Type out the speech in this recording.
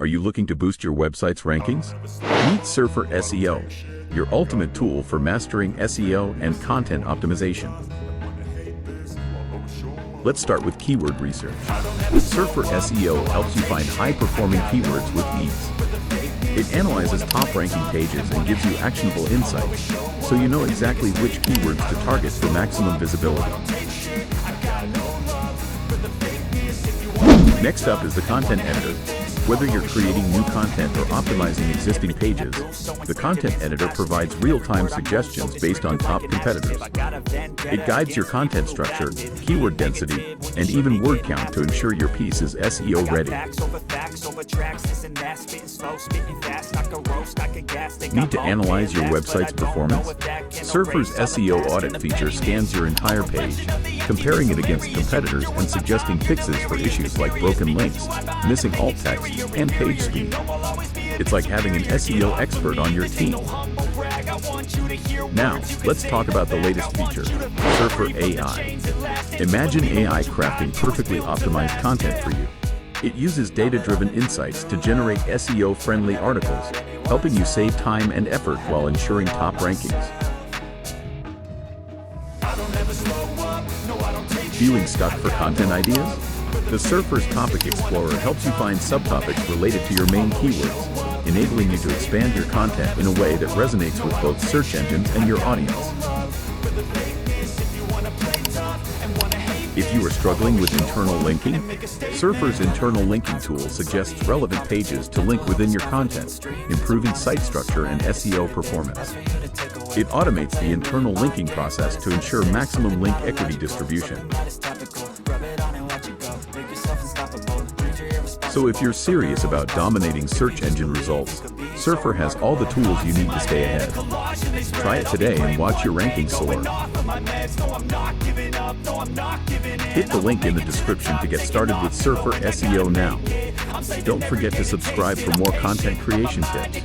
Are you looking to boost your website's rankings? Meet Surfer SEO, your ultimate tool for mastering SEO and content optimization. Let's start with keyword research. Surfer SEO helps you find high-performing keywords with ease. It analyzes top-ranking pages and gives you actionable insights, so you know exactly which keywords to target for maximum visibility. Next up is the content editor. Whether you're creating new content or optimizing existing pages, the content editor provides real-time suggestions based on top competitors. It guides your content structure, keyword density, and even word count to ensure your piece is SEO ready. Need to analyze your website's performance? Surfer's SEO audit feature scans your entire page, comparing it against competitors and suggesting fixes for issues like broken links, missing alt text, and page speed. It's like having an SEO expert on your team. Now, let's talk about the latest feature, Surfer AI. Imagine AI crafting perfectly optimized content for you. It uses data-driven insights to generate SEO-friendly articles, helping you save time and effort while ensuring top rankings. Feeling stuck for content ideas? The Surfer's Topic Explorer helps you find subtopics related to your main keywords, enabling you to expand your content in a way that resonates with both search engines and your audience. If you are struggling with internal linking, Surfer's internal linking tool suggests relevant pages to link within your content, improving site structure and SEO performance. It automates the internal linking process to ensure maximum link equity distribution. So if you're serious about dominating search engine results, Surfer has all the tools you need to stay ahead. Try it today and watch your rankings soar. Hit the link in the description to get started with Surfer SEO now. Don't forget to subscribe for more content creation tips.